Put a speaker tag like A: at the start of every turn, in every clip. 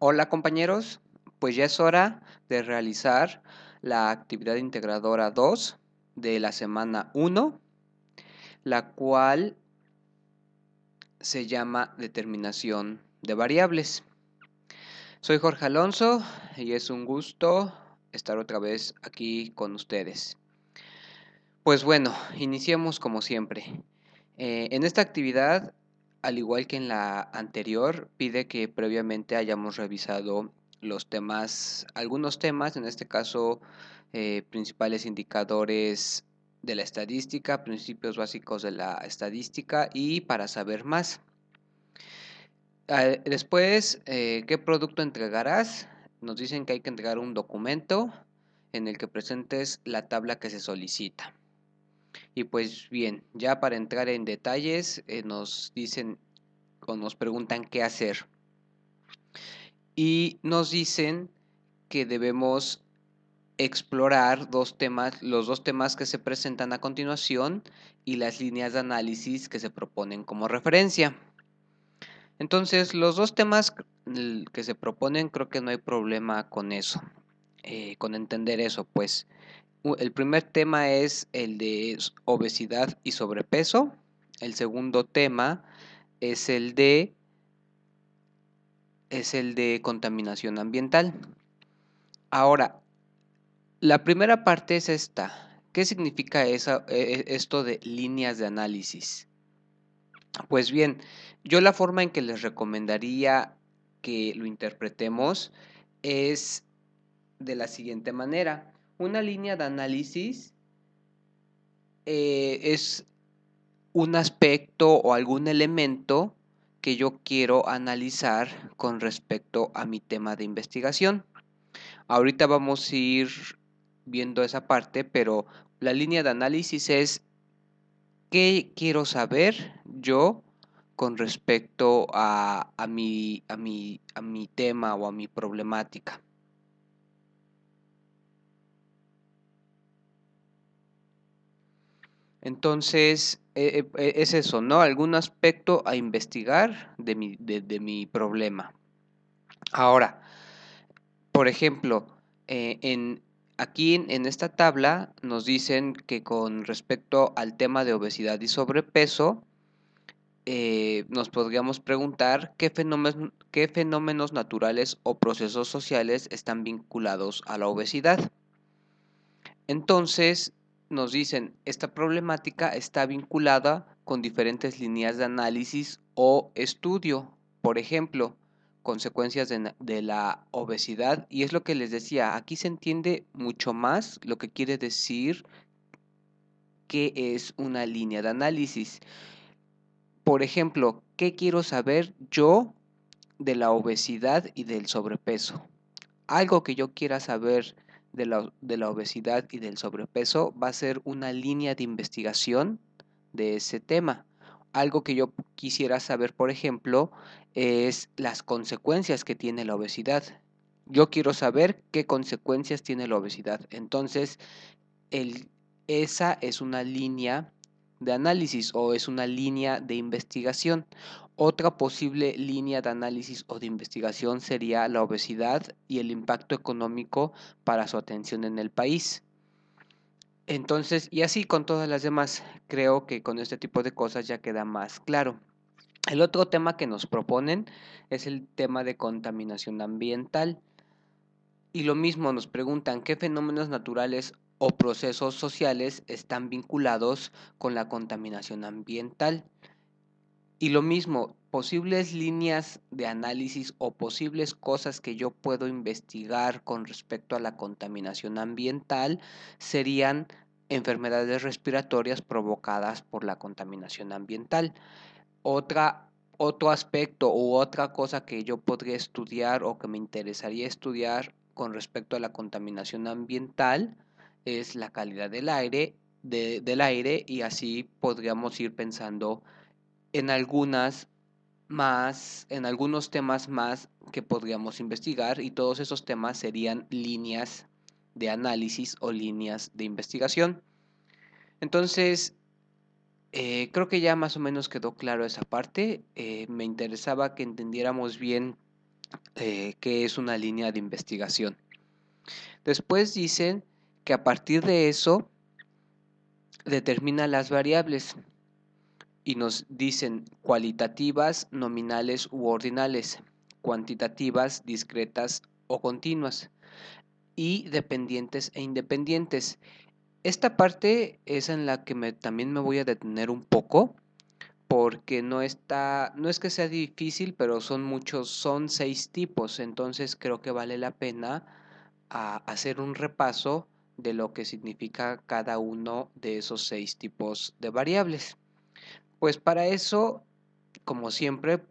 A: Hola compañeros, pues ya es hora de realizar la actividad integradora 2 de la semana 1, la cual se llama determinación de variables. Soy Jorge Alonso y es un gusto estar otra vez aquí con ustedes. Pues bueno, iniciemos como siempre. En esta actividad, al igual que en la anterior, pide que previamente hayamos revisado los temas, algunos temas, en este caso, principales indicadores de la estadística, principios básicos de la estadística y para saber más. Después, ¿qué producto entregarás? Nos dicen que hay que entregar un documento en el que presentes la tabla que se solicita. Y pues bien, ya para entrar en detalles, nos dicen o nos preguntan qué hacer. Y nos dicen que debemos explorar los dos temas que se presentan a continuación y las líneas de análisis que se proponen como referencia. Entonces, los dos temas que se proponen, creo que no hay problema con eso, con entender eso, pues. El primer tema es el de obesidad y sobrepeso. El segundo tema es el de contaminación ambiental. Ahora, la primera parte es esta. ¿Qué significa esto de líneas de análisis? Pues bien, yo la forma en que les recomendaría que lo interpretemos es de la siguiente manera. Una línea de análisis es un aspecto o algún elemento que yo quiero analizar con respecto a mi tema de investigación. Ahorita vamos a ir viendo esa parte, pero la línea de análisis es qué quiero saber yo con respecto a mi tema o a mi problemática. Entonces, es eso, ¿no? Algún aspecto a investigar de mi problema. Ahora, por ejemplo, aquí en esta tabla nos dicen que con respecto al tema de obesidad y sobrepeso, nos podríamos preguntar qué fenómenos naturales o procesos sociales están vinculados a la obesidad. Entonces, nos dicen, esta problemática está vinculada con diferentes líneas de análisis o estudio. Por ejemplo, consecuencias de la obesidad. Y es lo que les decía, aquí se entiende mucho más lo que quiere decir qué es una línea de análisis. Por ejemplo, ¿qué quiero saber yo de la obesidad y del sobrepeso? Algo que yo quiera saber de la obesidad y del sobrepeso va a ser una línea de investigación de ese tema. Algo que yo quisiera saber, por ejemplo, es las consecuencias que tiene la obesidad. Yo quiero saber qué consecuencias tiene la obesidad. Entonces, el, esa es una línea de análisis o es una línea de investigación. Otra posible línea de análisis o de investigación sería la obesidad y el impacto económico para su atención en el país. Entonces, y así con todas las demás, creo que con este tipo de cosas ya queda más claro. El otro tema que nos proponen es el tema de contaminación ambiental. Y lo mismo nos preguntan qué fenómenos naturales o procesos sociales están vinculados con la contaminación ambiental. Y lo mismo, posibles líneas de análisis o posibles cosas que yo puedo investigar con respecto a la contaminación ambiental serían enfermedades respiratorias provocadas por la contaminación ambiental. Otro aspecto u otra cosa que yo podría estudiar o que me interesaría estudiar con respecto a la contaminación ambiental es la calidad del aire y así podríamos ir pensando en en algunos temas más que podríamos investigar y todos esos temas serían líneas de análisis o líneas de investigación. Entonces, creo que ya más o menos quedó claro esa parte. Me interesaba que entendiéramos bien que es una línea de investigación. Después dicen que a partir de eso determina las variables y nos dicen cualitativas, nominales u ordinales, cuantitativas, discretas o continuas, y dependientes e independientes. Esta parte es en la que también me voy a detener un poco, porque no es que sea difícil, pero son 6 tipos, entonces creo que vale la pena hacer un repaso de lo que significa cada uno de esos 6 tipos de variables. Pues para eso, como siempre,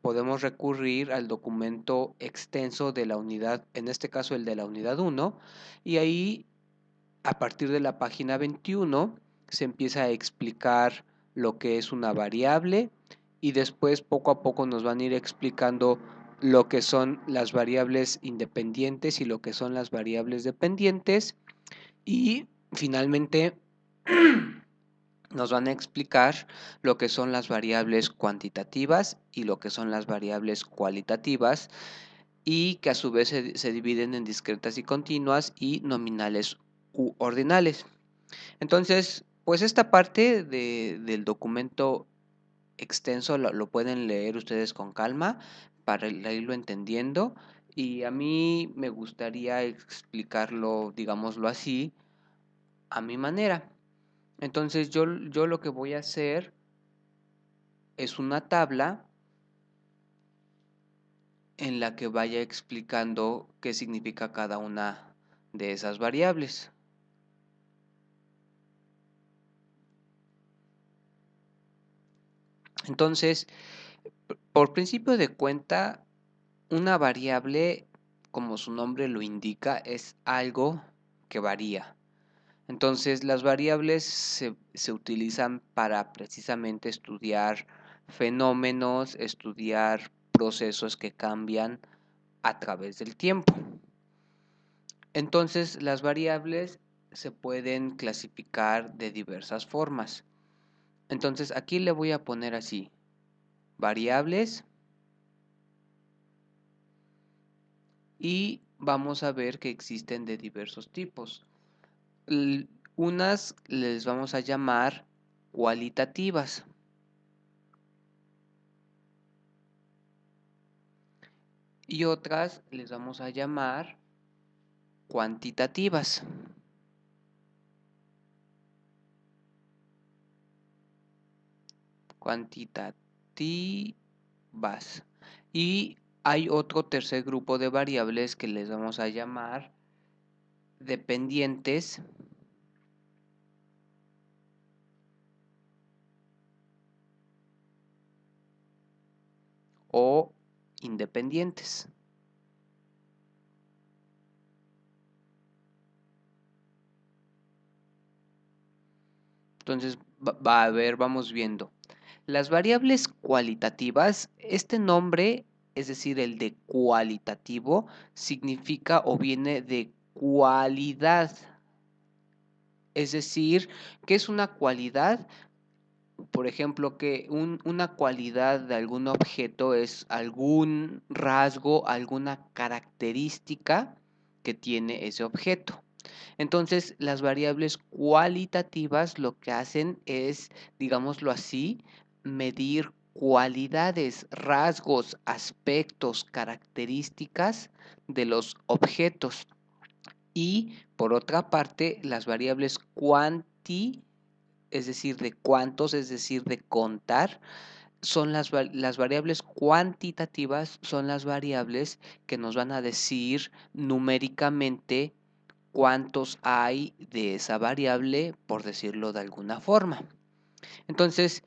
A: podemos recurrir al documento extenso de la unidad, en este caso el de la unidad 1, y ahí a partir de la página 21 se empieza a explicar lo que es una variable y después poco a poco nos van a ir explicando lo que son las variables independientes y lo que son las variables dependientes y finalmente nos van a explicar lo que son las variables cuantitativas y lo que son las variables cualitativas y que a su vez se dividen en discretas y continuas y nominales u ordinales. Entonces, pues esta parte del documento extenso lo pueden leer ustedes con calma para irlo entendiendo y a mí me gustaría explicarlo, digámoslo así, a mi manera. Entonces yo lo que voy a hacer es una tabla en la que vaya explicando qué significa cada una de esas variables. Entonces, por principio de cuenta, una variable, como su nombre lo indica, es algo que varía. Entonces, las variables se utilizan para precisamente estudiar fenómenos, estudiar procesos que cambian a través del tiempo. Entonces, las variables se pueden clasificar de diversas formas. Entonces, aquí le voy a poner así, variables, y vamos a ver que existen de diversos tipos. Unas les vamos a llamar cualitativas y otras les vamos a llamar cuantitativas. Cuantitativas. Y hay otro tercer grupo de variables que les vamos a llamar dependientes o independientes. Entonces, a ver, vamos viendo. Las variables cualitativas, este nombre, es decir, el de cualitativo, significa o viene de cualidad. Es decir, ¿qué es una cualidad? Por ejemplo, que una cualidad de algún objeto es algún rasgo, alguna característica que tiene ese objeto. Entonces, las variables cualitativas lo que hacen es, digámoslo así, medir cualidades, rasgos, aspectos, características de los objetos. Y por otra parte, las variables cuanti, es decir, de cuántos, es decir, de contar, son las variables cuantitativas, son las variables que nos van a decir numéricamente cuántos hay de esa variable, por decirlo de alguna forma. Entonces,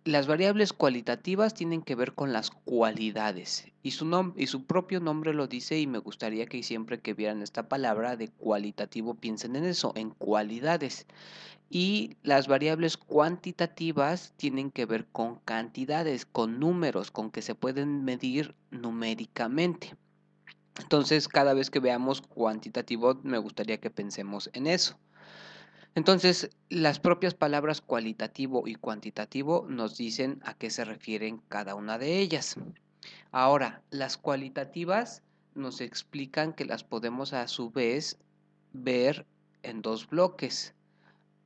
A: las variables cualitativas tienen que ver con las cualidades y su propio nombre lo dice y me gustaría que siempre que vieran esta palabra de cualitativo piensen en eso, en cualidades. Y las variables cuantitativas tienen que ver con cantidades, con números, con que se pueden medir numéricamente. Entonces, cada vez que veamos cuantitativo, me gustaría que pensemos en eso. Entonces, las propias palabras cualitativo y cuantitativo nos dicen a qué se refieren cada una de ellas. Ahora, las cualitativas nos explican que las podemos a su vez ver en dos bloques.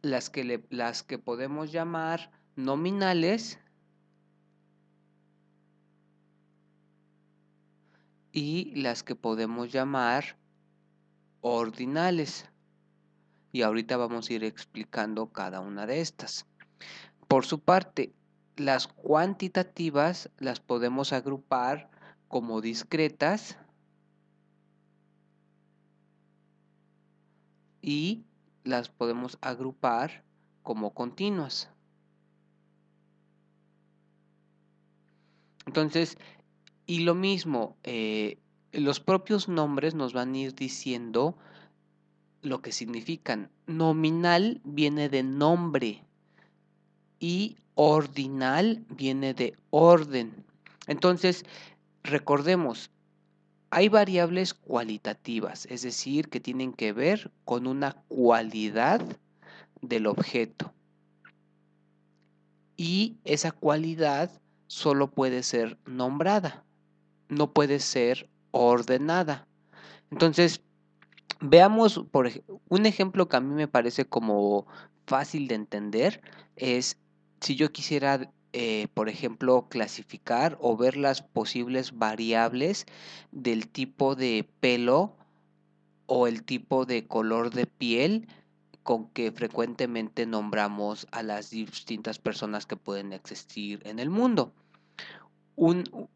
A: Las que podemos llamar nominales y las que podemos llamar ordinales. Y ahorita vamos a ir explicando cada una de estas. Por su parte, las cuantitativas las podemos agrupar como discretas y las podemos agrupar como continuas. Entonces, y lo mismo, los propios nombres nos van a ir diciendo lo que significan. Nominal viene de nombre y ordinal viene de orden. Entonces, recordemos, hay variables cualitativas, es decir, que tienen que ver con una cualidad del objeto. Y esa cualidad solo puede ser nombrada, no puede ser ordenada. Entonces, veamos un ejemplo que a mí me parece como fácil de entender es si yo quisiera, por ejemplo, clasificar o ver las posibles variables del tipo de pelo o el tipo de color de piel con que frecuentemente nombramos a las distintas personas que pueden existir en el mundo.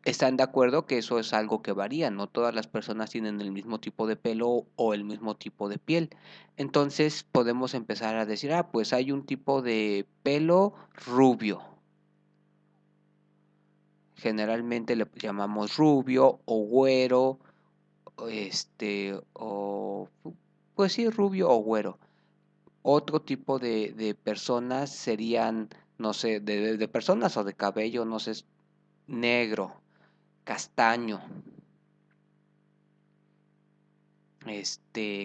A: Están de acuerdo que eso es algo que varía, no todas las personas tienen el mismo tipo de pelo o el mismo tipo de piel. Entonces podemos empezar a decir, pues hay un tipo de pelo rubio. Generalmente le llamamos rubio o güero, o pues sí, rubio o güero. Otro tipo de personas serían, no sé, de personas o de cabello, no sé, negro, castaño,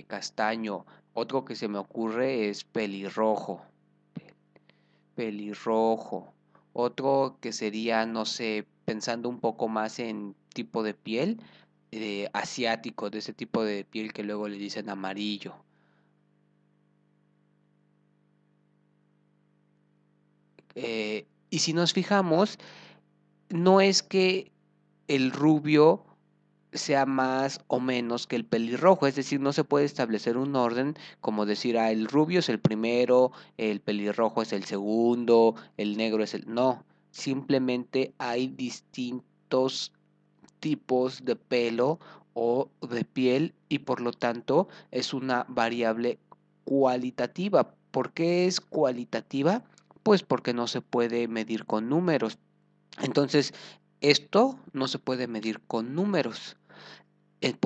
A: castaño. Otro que se me ocurre es pelirrojo, pelirrojo. Otro que sería, no sé, pensando un poco más en tipo de piel, asiático, de ese tipo de piel que luego le dicen amarillo. Y si nos fijamos, no es que el rubio sea más o menos que el pelirrojo, es decir, no se puede establecer un orden como decir, el rubio es el primero, el pelirrojo es el segundo, el negro es el... No, simplemente hay distintos tipos de pelo o de piel y por lo tanto es una variable cualitativa. ¿Por qué es cualitativa? Pues porque no se puede medir con números. Entonces, esto no se puede medir con números.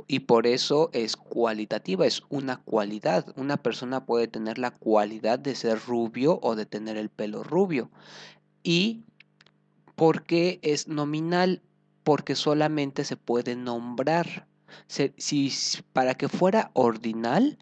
A: Y por eso es cualitativa, es una cualidad. Una persona puede tener la cualidad de ser rubio o de tener el pelo rubio. ¿Y por qué es nominal? Porque solamente se puede nombrar. Para que fuera ordinal,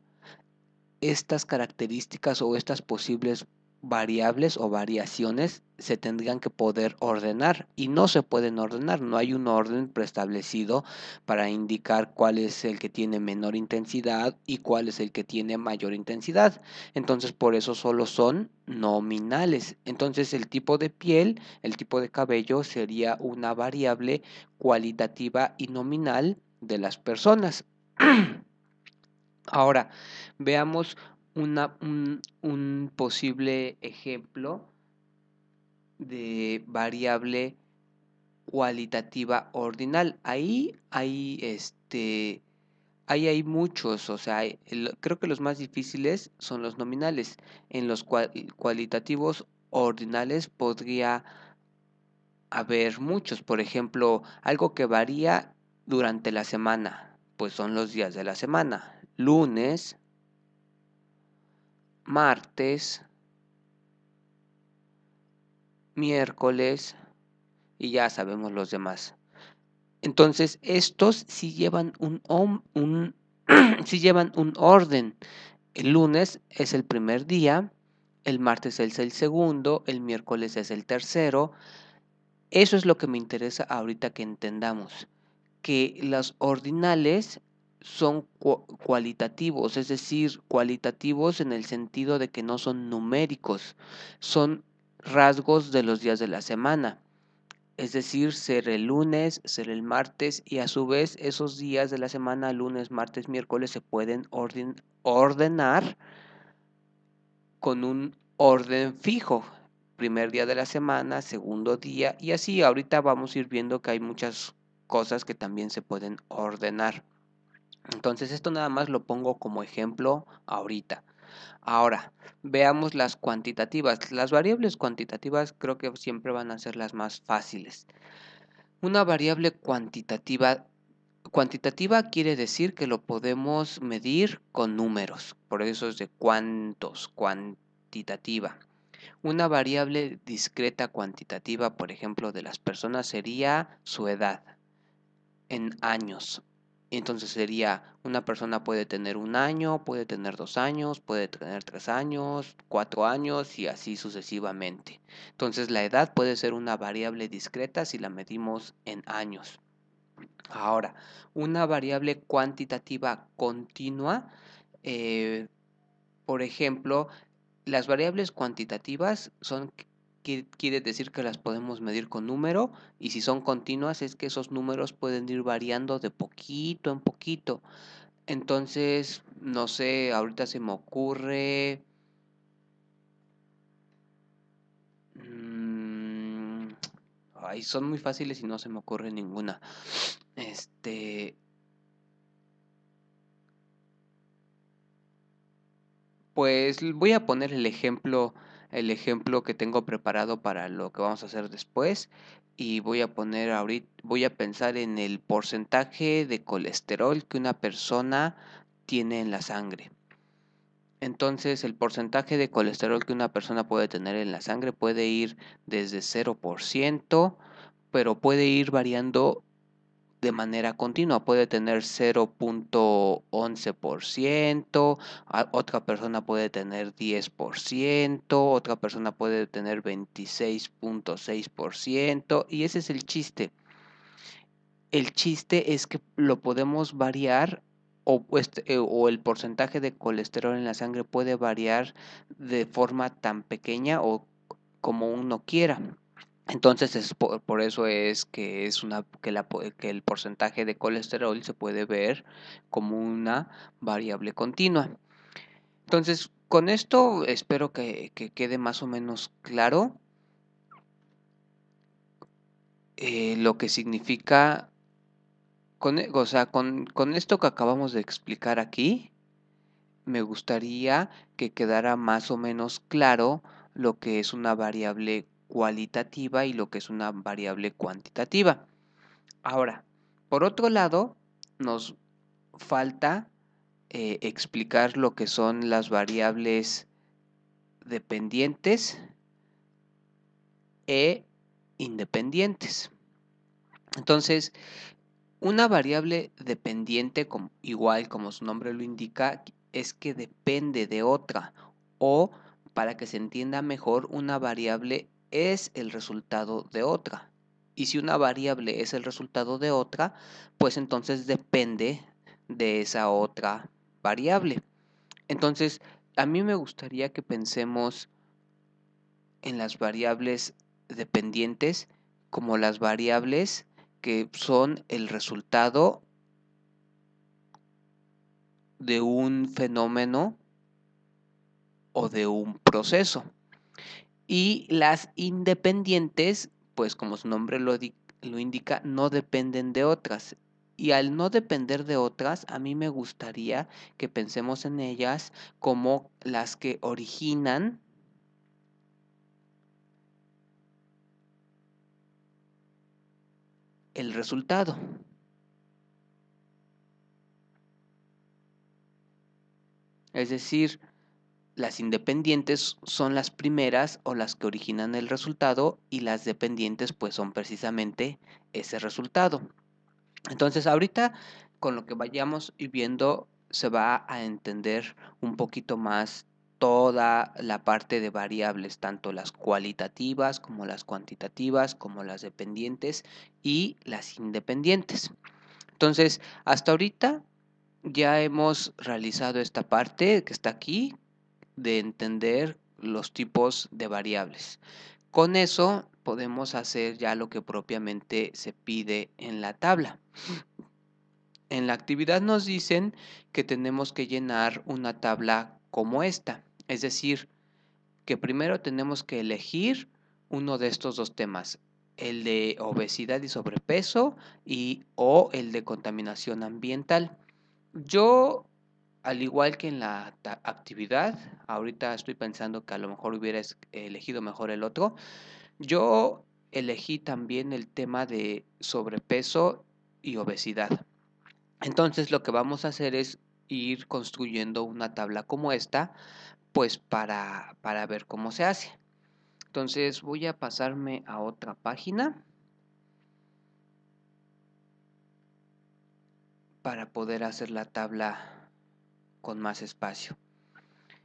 A: estas características o estas posibles variables o variaciones se tendrían que poder ordenar y no se pueden ordenar, no hay un orden preestablecido para indicar cuál es el que tiene menor intensidad y cuál es el que tiene mayor intensidad. Entonces por eso solo son nominales. Entonces el tipo de piel, el tipo de cabello sería una variable cualitativa y nominal de las personas. Ahora, veamos un posible ejemplo de variable cualitativa ordinal. Ahí hay muchos, o sea, creo que los más difíciles son los nominales. En los cualitativos ordinales podría haber muchos, por ejemplo, algo que varía durante la semana, pues son los días de la semana. Lunes, martes, miércoles y ya sabemos los demás. Entonces, estos sí llevan sí llevan un orden. El lunes es el primer día, el martes es el segundo, el miércoles es el tercero, Eso es lo que me interesa ahorita que entendamos, que los ordinales son cualitativos, es decir, cualitativos en el sentido de que no son numéricos, son rasgos de los días de la semana. Es decir, ser el lunes, ser el martes y a su vez esos días de la semana, lunes, martes, miércoles, se pueden ordenar con un orden fijo. Primer día de la semana, segundo día y así. Ahorita vamos a ir viendo que hay muchas cosas que también se pueden ordenar. Entonces esto nada más lo pongo como ejemplo ahorita. Ahora, veamos las cuantitativas. Las variables cuantitativas creo que siempre van a ser las más fáciles. Una variable cuantitativa quiere decir que lo podemos medir con números, por eso es de cuántos, cuantitativa. Una variable discreta cuantitativa, por ejemplo, de las personas sería su edad en años. Entonces sería, una persona puede tener 1 año, puede tener 2 años, puede tener 3 años, 4 años y así sucesivamente. Entonces la edad puede ser una variable discreta si la medimos en años. Ahora, una variable cuantitativa continua, eh, por ejemplo, las variables cuantitativas son, quiere decir que las podemos medir con número, y si son continuas es que esos números pueden ir variando de poquito en poquito. Entonces, no sé, ahorita se me ocurre... Ay, son muy fáciles y no se me ocurre ninguna. Pues voy a poner el ejemplo que tengo preparado para lo que vamos a hacer después y voy a poner ahorita, voy a pensar en el porcentaje de colesterol que una persona tiene en la sangre. Entonces, el porcentaje de colesterol que una persona puede tener en la sangre puede ir desde 0%, pero puede ir variando de manera continua. Puede tener 0.11%, otra persona puede tener 10%, otra persona puede tener 26.6%, y ese es el chiste. El chiste es que lo podemos variar o el porcentaje de colesterol en la sangre puede variar de forma tan pequeña o como uno quiera. Entonces por eso es que que el porcentaje de colesterol se puede ver como una variable continua. Entonces, con esto espero que quede más o menos claro lo que significa, o sea, con esto que acabamos de explicar aquí, me gustaría que quedara más o menos claro lo que es una variable cualitativa y lo que es una variable cuantitativa. Ahora, por otro lado, nos falta explicar lo que son las variables dependientes e independientes. Entonces, una variable dependiente, igual como su nombre lo indica, es que depende de otra, o para que se entienda mejor, una variable es el resultado de otra. Y si una variable es el resultado de otra, pues entonces depende de esa otra variable. Entonces, a mí me gustaría que pensemos en las variables dependientes como las variables que son el resultado de un fenómeno o de un proceso. Y las independientes, pues como su nombre lo indica, no dependen de otras. Y al no depender de otras, a mí me gustaría que pensemos en ellas como las que originan el resultado. Es decir, las independientes son las primeras o las que originan el resultado, y las dependientes pues son precisamente ese resultado. Entonces ahorita con lo que vayamos viendo se va a entender un poquito más toda la parte de variables, tanto las cualitativas como las cuantitativas, como las dependientes y las independientes. Entonces, hasta ahorita ya hemos realizado esta parte que está aquí de entender los tipos de variables. Con eso podemos hacer ya lo que propiamente se pide en la tabla. En la actividad nos dicen que tenemos que llenar una tabla como esta, es decir, que primero tenemos que elegir uno de estos dos temas, el de obesidad y sobrepeso o el de contaminación ambiental. Yo, al igual que en la actividad, ahorita estoy pensando que a lo mejor hubiera elegido mejor el otro. Yo elegí también el tema de sobrepeso y obesidad. Entonces lo que vamos a hacer es ir construyendo una tabla como esta, pues para ver cómo se hace. Entonces voy a pasarme a otra página para poder hacer la tabla con más espacio.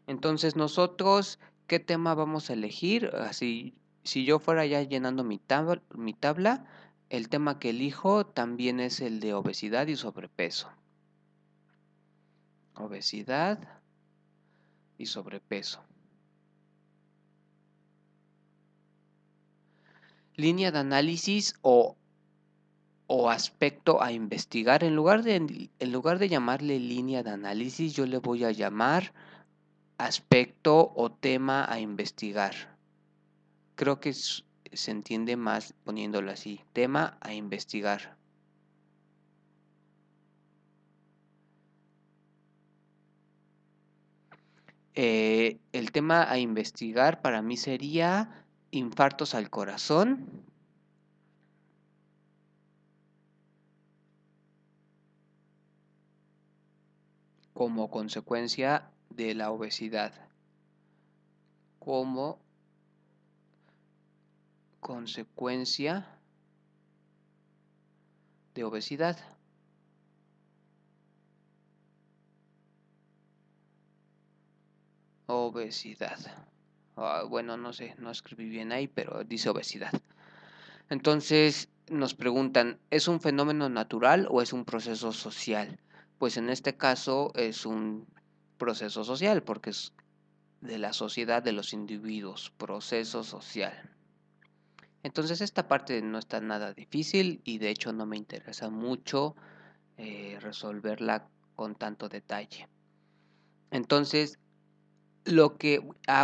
A: Entonces nosotros, ¿qué tema vamos a elegir? Así, si yo fuera ya llenando mi tabla, el tema que elijo también es el de obesidad y sobrepeso. Obesidad y sobrepeso. Línea de análisis o aspecto a investigar. En lugar de llamarle línea de análisis, yo le voy a llamar aspecto o tema a investigar. Creo que se entiende más poniéndolo así. Tema a investigar. El tema a investigar para mí sería infartos al corazón como consecuencia de la obesidad. Como consecuencia de obesidad. Obesidad. Bueno, no sé, no escribí bien ahí, pero dice obesidad. Entonces nos preguntan, ¿es un fenómeno natural o es un proceso social? Pues en este caso es un proceso social, porque es de la sociedad de los individuos, proceso social. Entonces esta parte no está nada difícil y de hecho no me interesa mucho resolverla con tanto detalle. Entonces,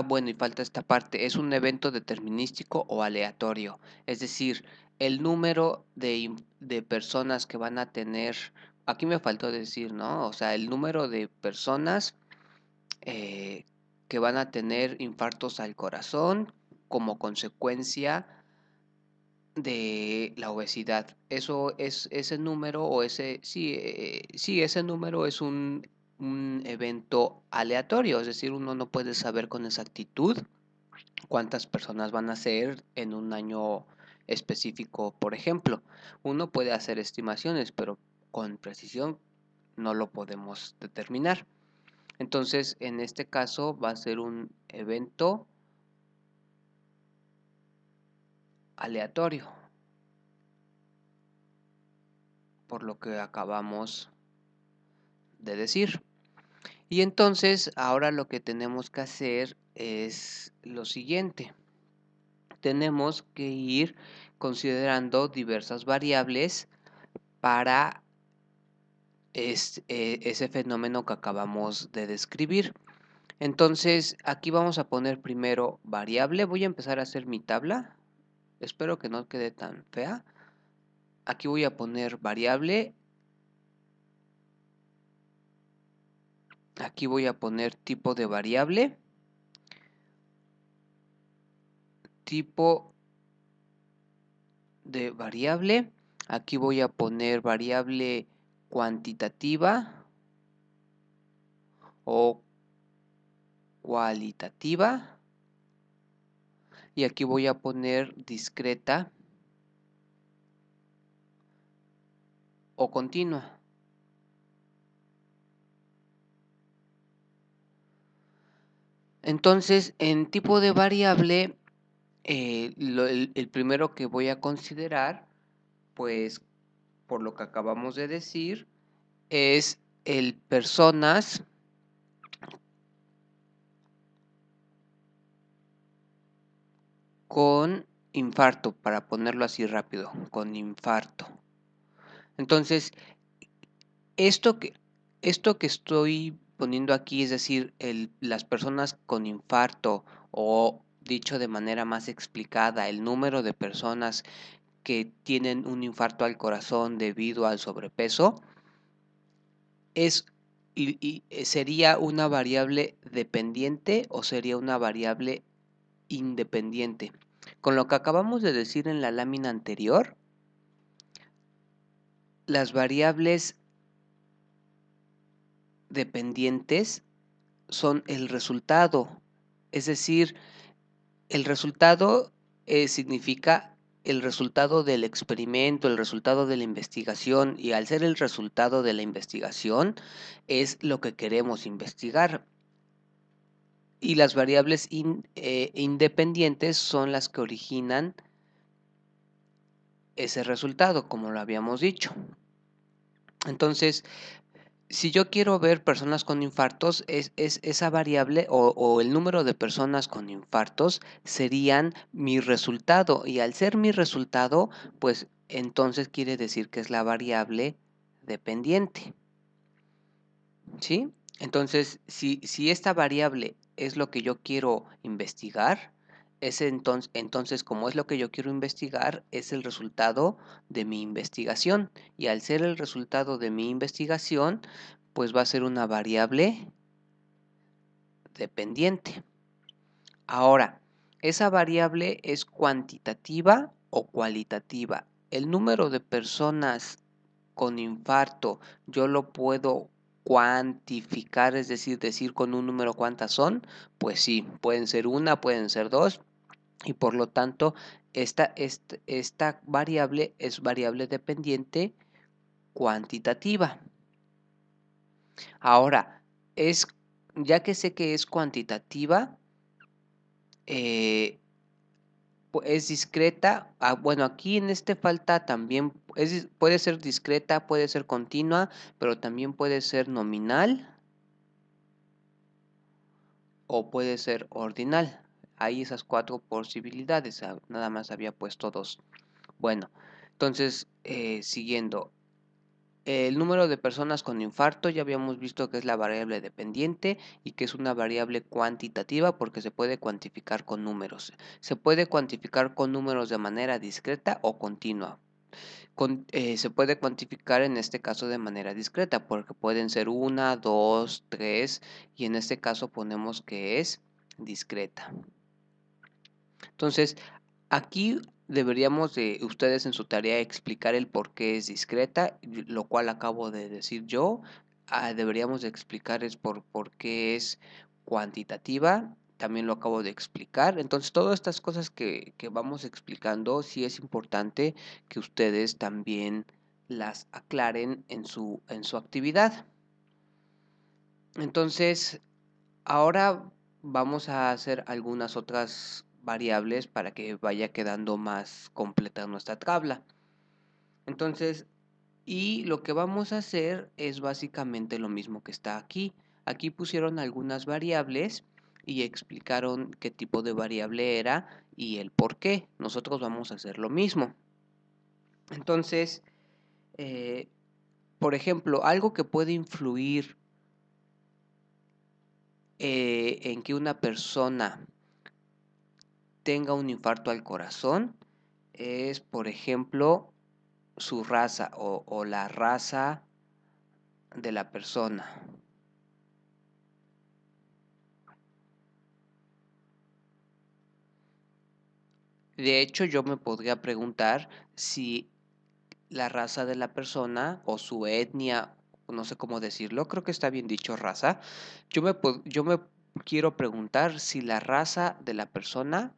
A: bueno, y falta esta parte, ¿es un evento determinístico o aleatorio? Es decir, el número de personas que van a tener, aquí me faltó decir, ¿no? O sea, el número de personas eh, que van a tener infartos al corazón como consecuencia de la obesidad. Eso es ese número o ese número es un evento aleatorio, es decir, uno no puede saber con exactitud cuántas personas van a ser en un año específico, por ejemplo. Uno puede hacer estimaciones, pero con precisión no lo podemos determinar. Entonces, en este caso va a ser un evento aleatorio, por lo que acabamos de decir. Y entonces ahora lo que tenemos que hacer es lo siguiente. Tenemos que ir considerando diversas variables para ese fenómeno que acabamos de describir. Entonces aquí vamos a poner primero variable. Voy a empezar a hacer mi tabla. Espero que no quede tan fea. Aquí voy a poner variable. Aquí voy a poner tipo de variable. Tipo de variable. Aquí voy a poner variable cuantitativa o cualitativa. Y aquí voy a poner discreta o continua. Entonces, en tipo de variable, el primero que voy a considerar, pues por lo que acabamos de decir, es el personas con infarto, para ponerlo así rápido, con infarto. Entonces, esto que, esto que estoy poniendo aquí, es decir, las personas con infarto, o dicho de manera más explicada, el número de personas que tienen un infarto al corazón debido al sobrepeso, es sería una variable dependiente o sería una variable independiente. Con lo que acabamos de decir en la lámina anterior, las variables dependientes son el resultado, es decir, el resultado significa el resultado del experimento, el resultado de la investigación, y al ser el resultado de la investigación es lo que queremos investigar. Y las variables independientes son las que originan ese resultado, como lo habíamos dicho. Entonces, si yo quiero ver personas con infartos, es esa variable o el número de personas con infartos serían mi resultado. Y al ser mi resultado, pues entonces quiere decir que es la variable dependiente. ¿Sí? Entonces, si esta variable es lo que yo quiero investigar, entonces, como es lo que yo quiero investigar, es el resultado de mi investigación. Y al ser el resultado de mi investigación, pues va a ser una variable dependiente. Ahora, esa variable es cuantitativa o cualitativa. El número de personas con infarto yo lo puedo cuantificar, es decir con un número cuántas son. Pues sí, pueden ser una, pueden ser dos, y por lo tanto esta variable es variable dependiente cuantitativa. Ahora, ya que sé que es cuantitativa, eh, es discreta. Bueno, aquí en este falta también, puede ser discreta, puede ser continua, pero también puede ser nominal o puede ser ordinal. Hay esas cuatro posibilidades, nada más había puesto dos. Bueno, entonces, siguiendo. El número de personas con infarto ya habíamos visto que es la variable dependiente y que es una variable cuantitativa porque se puede cuantificar con números. Se puede cuantificar con números de manera discreta o continua. Se puede cuantificar en este caso de manera discreta porque pueden ser una, dos, tres, y en este caso ponemos que es discreta. Entonces, aquí deberíamos de ustedes en su tarea explicar el por qué es discreta, lo cual acabo de decir yo. Deberíamos de explicar es por qué es cuantitativa, también lo acabo de explicar. Entonces, todas estas cosas que vamos explicando, sí es importante que ustedes también las aclaren en su actividad. Entonces, ahora vamos a hacer algunas otras variables para que vaya quedando más completa nuestra tabla. Entonces, y lo que vamos a hacer es básicamente lo mismo que está aquí. Aquí pusieron algunas variables y explicaron qué tipo de variable era y el por qué. Nosotros vamos a hacer lo mismo. Entonces, eh, por ejemplo, algo que puede influir en que una persona tenga un infarto al corazón es, por ejemplo, su raza o la raza de la persona. De hecho, yo me podría preguntar si la raza de la persona o su etnia, no sé cómo decirlo, creo que está bien dicho raza. Yo me quiero preguntar si la raza de la persona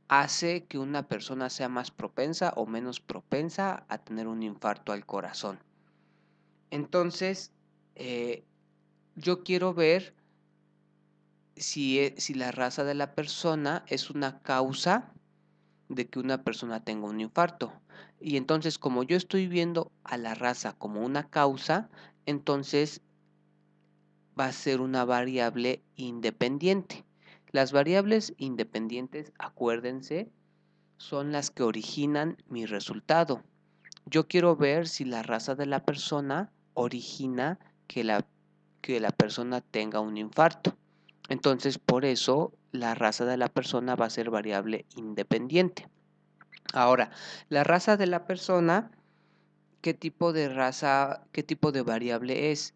A: hace que una persona sea más propensa o menos propensa a tener un infarto al corazón. Entonces, yo quiero ver si la raza de la persona es una causa de que una persona tenga un infarto. Y entonces, como yo estoy viendo a la raza como una causa, entonces va a ser una variable independiente. Las variables independientes, acuérdense, son las que originan mi resultado. Yo quiero ver si la raza de la persona origina que la persona tenga un infarto. Entonces, por eso la raza de la persona va a ser variable independiente. Ahora, la raza de la persona, ¿qué tipo de raza, qué tipo de variable es?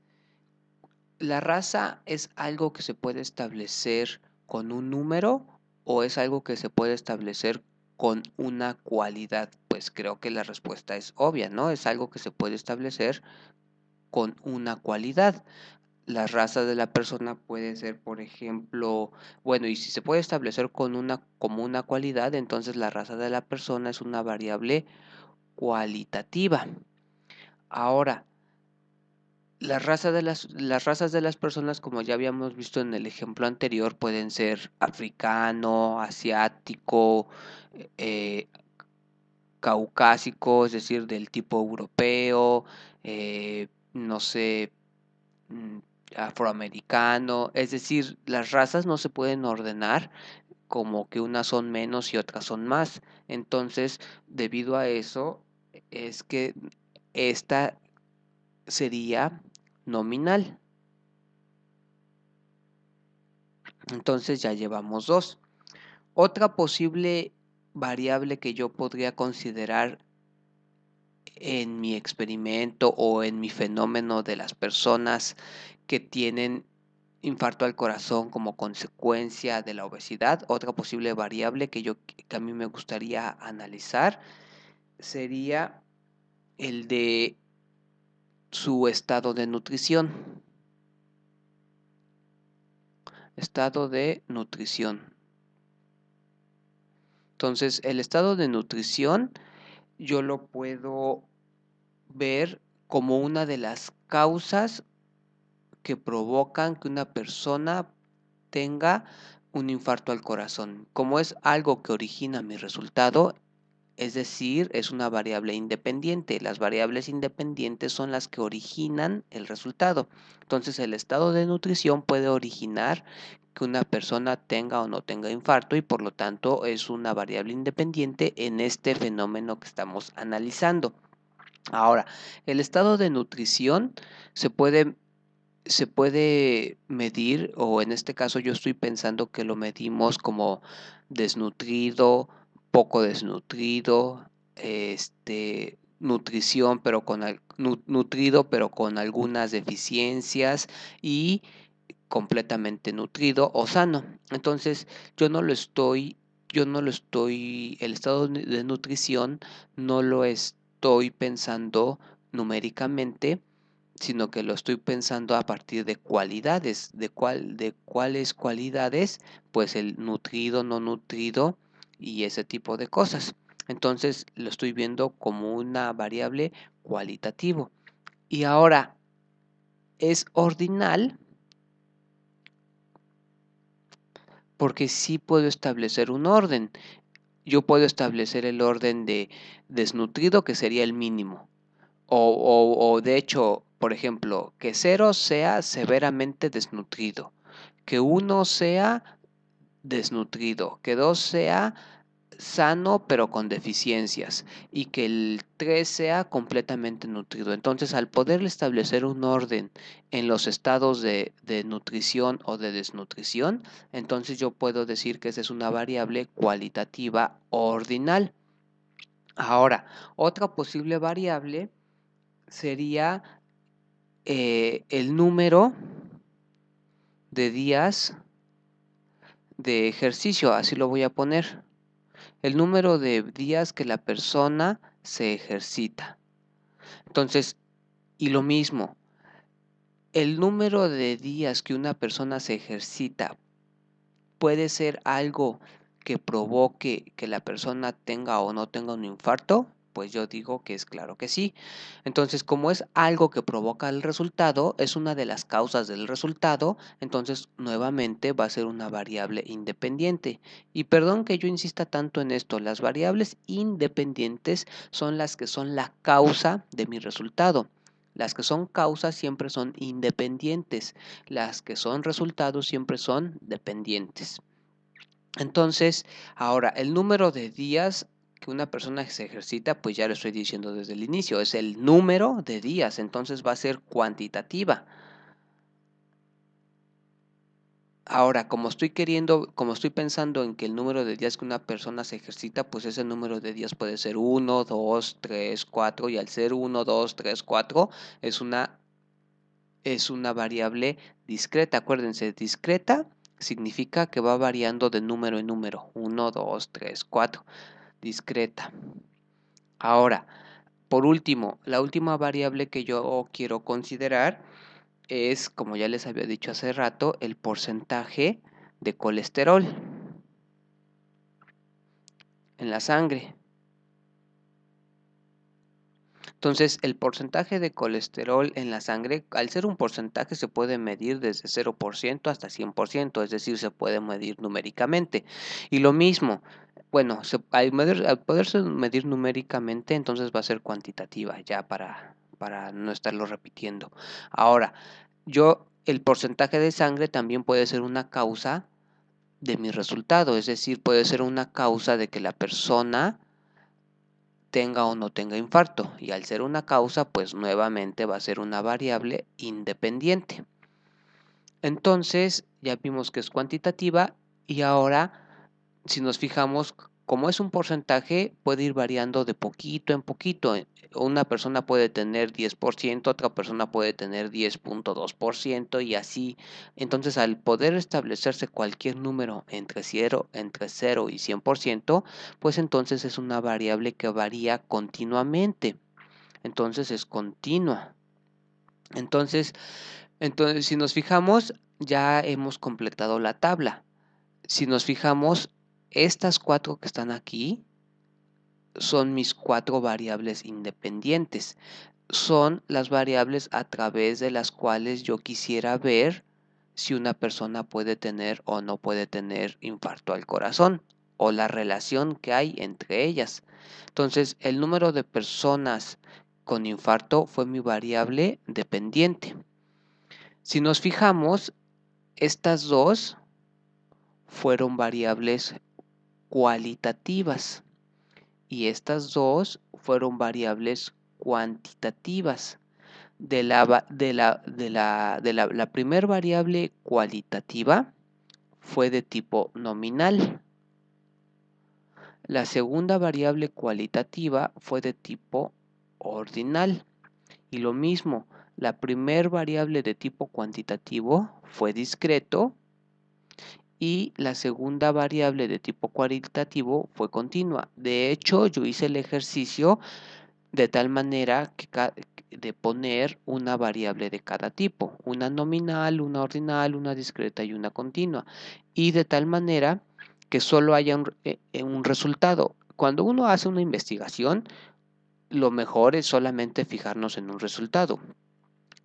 A: ¿La raza es algo que se puede establecer con un número o es algo que se puede establecer con una cualidad? Pues creo que la respuesta es obvia, ¿no? Es algo que se puede establecer con una cualidad. La raza de la persona puede ser, por ejemplo, bueno, y si se puede establecer como una cualidad, entonces la raza de la persona es una variable cualitativa. Ahora, las razas de las personas, como ya habíamos visto en el ejemplo anterior, pueden ser africano, asiático, eh, caucásico, es decir, del tipo europeo, no sé, mm, afroamericano, es decir, las razas no se pueden ordenar como que unas son menos y otras son más. Entonces, debido a eso, es que esta sería nominal. Entonces ya llevamos dos. Otra posible variable que yo podría considerar en mi experimento o en mi fenómeno de las personas que tienen infarto al corazón como consecuencia de la obesidad, otra posible variable que a mí me gustaría analizar sería el de su estado de nutrición. Estado de nutrición. Entonces, el estado de nutrición yo lo puedo ver como una de las causas que provocan que una persona tenga un infarto al corazón. Como es algo que origina mi resultado, es decir, es una variable independiente. Las variables independientes son las que originan el resultado. Entonces, el estado de nutrición puede originar que una persona tenga o no tenga infarto y por lo tanto es una variable independiente en este fenómeno que estamos analizando. Ahora, el estado de nutrición se puede, se puede medir, o en este caso yo estoy pensando que lo medimos como desnutrido, poco desnutrido, nutrición, pero nutrido, pero con algunas deficiencias y completamente nutrido o sano. Entonces, yo no lo estoy, el estado de nutrición no lo estoy pensando numéricamente, sino que lo estoy pensando a partir de cualidades, de cuáles cualidades, pues el nutrido, no nutrido y ese tipo de cosas. Entonces, lo estoy viendo como una variable cualitativo. Y ahora, es ordinal porque sí puedo establecer un orden. Yo puedo establecer el orden de desnutrido, que sería el mínimo. O de hecho, por ejemplo, que 0 sea severamente desnutrido, que 1 sea desnutrido, que 2 sea sano pero con deficiencias y que el 3 sea completamente nutrido. Entonces, al poder establecer un orden en los estados de nutrición o de desnutrición, entonces yo puedo decir que esa es una variable cualitativa ordinal. Ahora, otra posible variable sería el número de días de ejercicio, así lo voy a poner. El número de días que la persona se ejercita. Entonces, y lo mismo, el número de días que una persona se ejercita puede ser algo que provoque que la persona tenga o no tenga un infarto. pues yo digo que es claro que sí. Entonces, como es algo que provoca el resultado, es una de las causas del resultado, entonces nuevamente va a ser una variable independiente. Y perdón que yo insista tanto en esto, las variables independientes son las que son la causa de mi resultado. Las que son causas siempre son independientes, las que son resultados siempre son dependientes. Entonces, ahora, el número de días que una persona se ejercita, pues ya lo estoy diciendo desde el inicio, es el número de días, entonces va a ser cuantitativa. Ahora, como estoy pensando en que el número de días que una persona se ejercita, pues ese número de días puede ser 1, 2, 3, 4, y al ser 1, 2, 3, 4 es una variable discreta. Acuérdense, discreta significa que va variando de número en número, 1, 2, 3, 4, discreta. Ahora, por último, la última variable que yo quiero considerar es, como ya les había dicho hace rato, el porcentaje de colesterol en la sangre. Entonces, el porcentaje de colesterol en la sangre, al ser un porcentaje, se puede medir desde 0% hasta 100%, es decir, se puede medir numéricamente. Y lo mismo, bueno, al poderse medir numéricamente, entonces va a ser cuantitativa, ya para no estarlo repitiendo. Ahora, el porcentaje de sangre también puede ser una causa de mi resultado, es decir, puede ser una causa de que la persona tenga o no tenga infarto, y al ser una causa, pues nuevamente va a ser una variable independiente. Entonces, ya vimos que es cuantitativa, y ahora, si nos fijamos, como es un porcentaje, puede ir variando de poquito en poquito. Una persona puede tener 10%, otra persona puede tener 10.2%, y así. Entonces, al poder establecerse cualquier número entre 0 y 100%, pues entonces es una variable que varía continuamente. Entonces es continua. Entonces, si nos fijamos, ya hemos completado la tabla. Si nos fijamos, estas 4 que están aquí son mis 4 variables independientes. Son las variables a través de las cuales yo quisiera ver si una persona puede tener o no puede tener infarto al corazón, o la relación que hay entre ellas. Entonces, el número de personas con infarto fue mi variable dependiente. Si nos fijamos, estas dos fueron variables cualitativas y estas dos fueron variables cuantitativas. La primer variable cualitativa fue de tipo nominal. La segunda variable cualitativa fue de tipo ordinal. Y lo mismo, la primer variable de tipo cuantitativo fue discreto y la segunda variable de tipo cualitativo fue continua. De hecho, yo hice el ejercicio de tal manera de poner una variable de cada tipo, una nominal, una ordinal, una discreta y una continua, y de tal manera que solo haya un resultado. Cuando uno hace una investigación, lo mejor es solamente fijarnos en un resultado.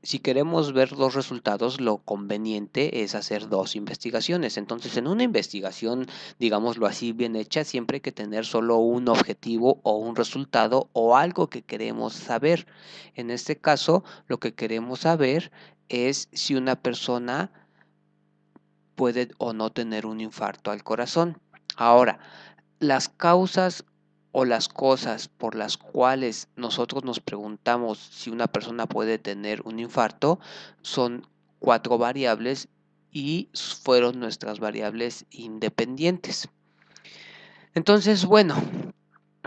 A: Si queremos ver 2 resultados, lo conveniente es hacer 2 investigaciones. Entonces, en una investigación, digámoslo así, bien hecha, siempre hay que tener solo un objetivo o un resultado o algo que queremos saber. En este caso, lo que queremos saber es si una persona puede o no tener un infarto al corazón. Ahora, las causas o las cosas por las cuales nosotros nos preguntamos si una persona puede tener un infarto son 4 variables y fueron nuestras variables independientes. Entonces, bueno,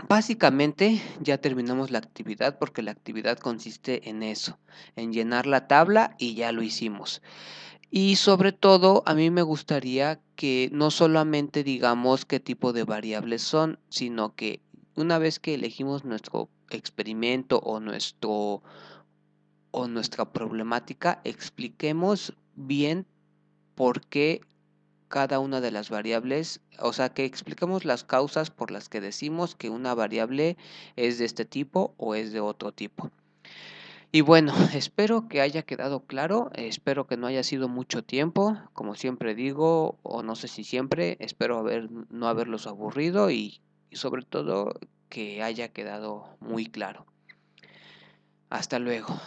A: básicamente ya terminamos la actividad, porque la actividad consiste en eso, en llenar la tabla, y ya lo hicimos. Y sobre todo, a mí me gustaría que no solamente digamos qué tipo de variables son, sino que una vez que elegimos nuestro experimento o nuestra problemática, expliquemos bien por qué cada una de las variables, o sea, que expliquemos las causas por las que decimos que una variable es de este tipo o es de otro tipo. Y bueno, espero que haya quedado claro, espero que no haya sido mucho tiempo, como siempre digo, o no sé si siempre, espero no haberlos aburrido y sobre todo que haya quedado muy claro. Hasta luego.